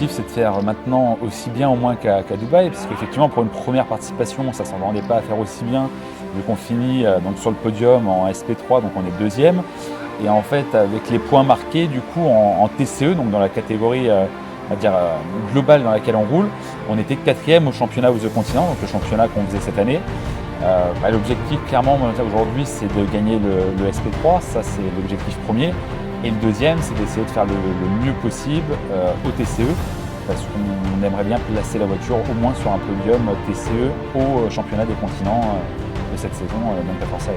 l'objectif, c'est de faire maintenant aussi bien au moins qu'à Dubaï, parce qu'effectivement, pour une première participation, ça ne s'entendait pas à faire aussi bien, vu qu'on finit donc sur le podium en SP3, donc on est deuxième. Et en fait, avec les points marqués, du coup, en TCE, donc dans la catégorie on va dire, globale dans laquelle on roule, on était quatrième au championnat of the Continent, donc le championnat qu'on faisait cette année. L'objectif, clairement, aujourd'hui, c'est de gagner le SP3, ça c'est l'objectif premier. Et le deuxième, c'est d'essayer de faire le mieux possible au TCE, parce qu'on aimerait bien placer la voiture au moins sur un podium TCE au championnat des continents de cette saison, donc la Force Series.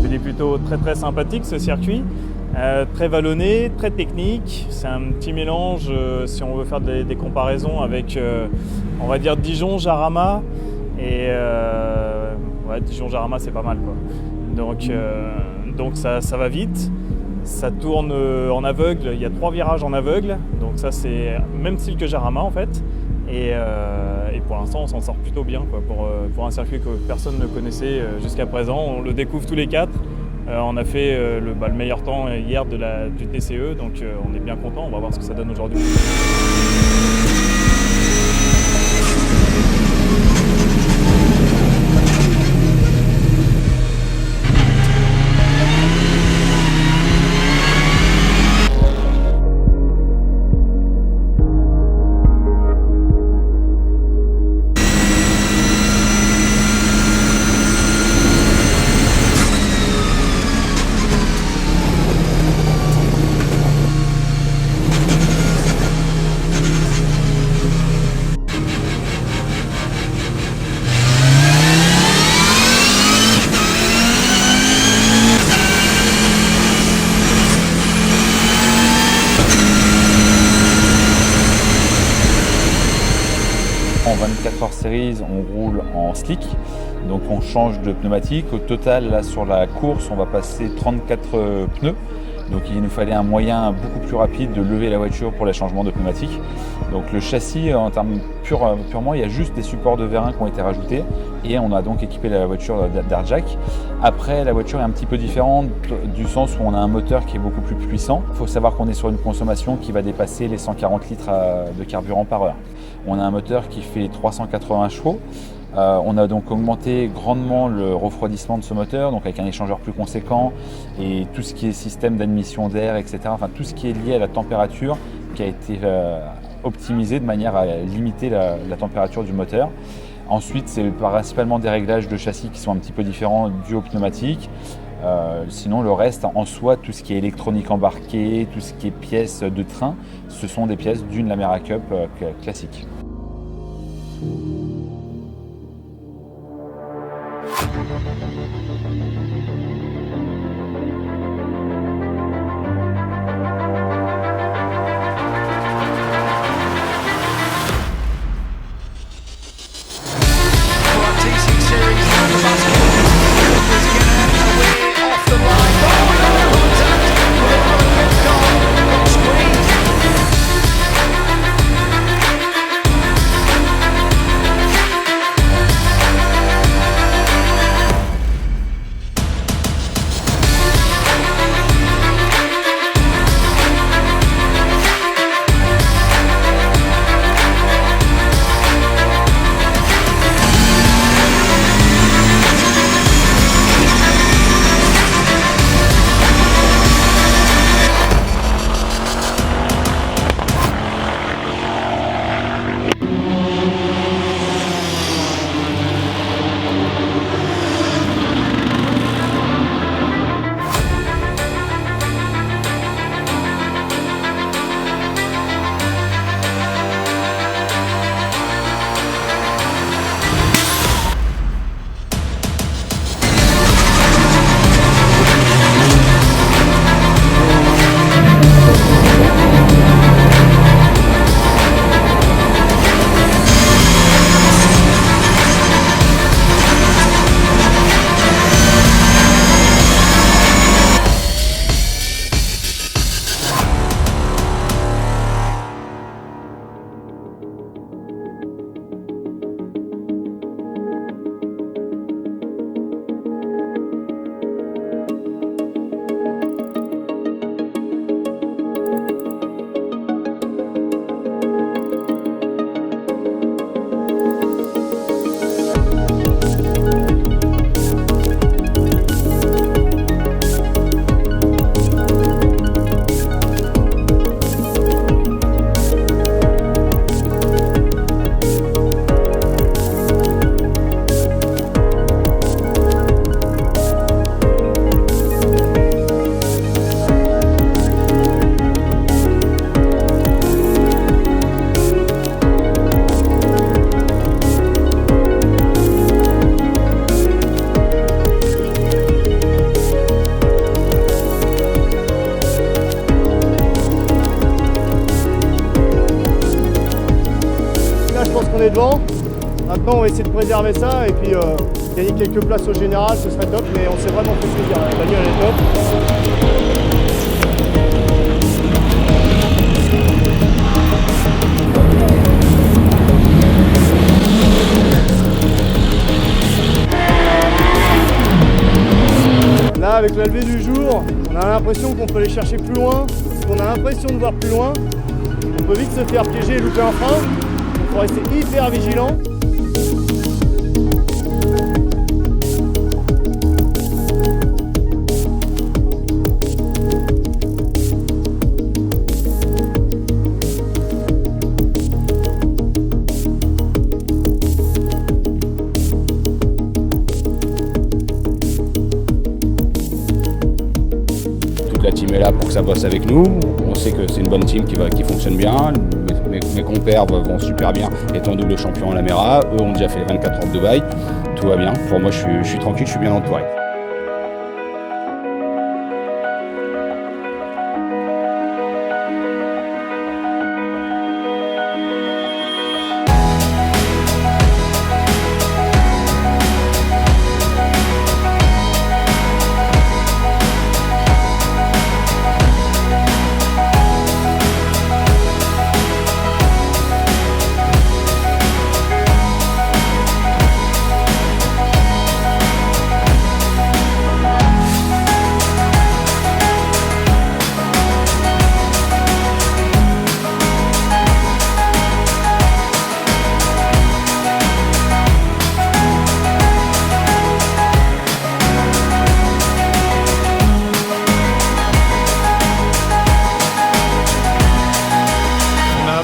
Il est plutôt très sympathique ce circuit, très vallonné, très technique. C'est un petit mélange, si on veut faire des comparaisons avec, on va dire Dijon-Jarama. Et ouais, Dijon-Jarama c'est pas mal quoi. Donc ça va vite, ça tourne en aveugle, il y a 3 virages en aveugle, donc ça c'est même style que Jarama en fait. Et pour l'instant on s'en sort plutôt bien quoi, pour un circuit que personne ne connaissait jusqu'à présent. On le découvre tous les 4. On a fait le meilleur temps hier du TCE, donc on est bien content, on va voir ce que ça donne aujourd'hui. En 24 Force Series, on roule en slick, donc on change de pneumatique. Au total, là sur la course, on va passer 34 pneus. Donc il nous fallait un moyen beaucoup plus rapide de lever la voiture pour les changements de pneumatique. Donc le châssis, en termes purement, il y a juste des supports de vérin qui ont été rajoutés et on a donc équipé la voiture d'Airjack. Après, la voiture est un petit peu différente du sens où on a un moteur qui est beaucoup plus puissant. Il faut savoir qu'on est sur une consommation qui va dépasser les 140 litres de carburant par heure. On a un moteur qui fait 380 chevaux. On a donc augmenté grandement le refroidissement de ce moteur, donc avec un échangeur plus conséquent et tout ce qui est système d'admission d'air, etc. Enfin tout ce qui est lié à la température qui a été optimisé de manière à limiter la température du moteur. Ensuite, c'est principalement des réglages de châssis qui sont un petit peu différents dus aux pneumatiques. Sinon, le reste, en soi, tout ce qui est électronique embarquée, tout ce qui est pièces de train, ce sont des pièces d'une Lamera Cup classique. TC Series Maintenant, on va essayer de préserver ça et puis gagner quelques places au général, ce serait top, mais on s'est vraiment fait plaisir. La bagnole elle est top. Là, avec la levée du jour, on a l'impression qu'on peut aller chercher plus loin, parce qu'on a l'impression de voir plus loin. On peut vite se faire piéger et louper un frein. Il faut rester hyper vigilant. La team est là pour que ça bosse avec nous. On sait que c'est une bonne team qui fonctionne bien. Mes compères vont super bien, étant double champion à la Mera. Eux ont déjà fait les 24 heures de Dubaï. Tout va bien. Pour moi, je suis tranquille, je suis bien entouré.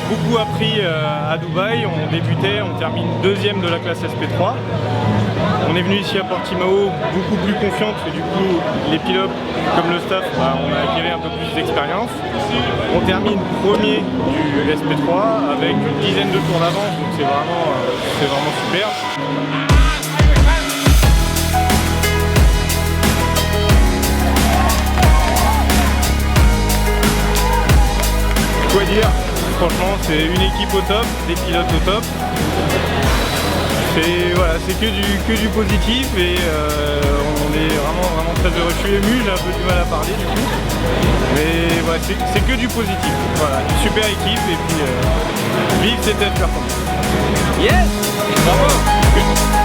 Beaucoup appris à Dubaï, on débutait, on termine deuxième de la classe SP3. On est venu ici à Portimao beaucoup plus confiante et du coup les pilotes comme le staff, on a acquis un peu plus d'expérience. On termine premier du SP3 avec une dizaine de tours d'avance, donc c'est vraiment super. Quoi dire? Franchement, c'est une équipe au top, des pilotes au top. C'est que du positif et on est vraiment très heureux. Je suis ému, j'ai un peu du mal à parler du coup. Mais voilà, c'est que du positif. Voilà, une super équipe et puis vive cette performance. Yes! Bravo!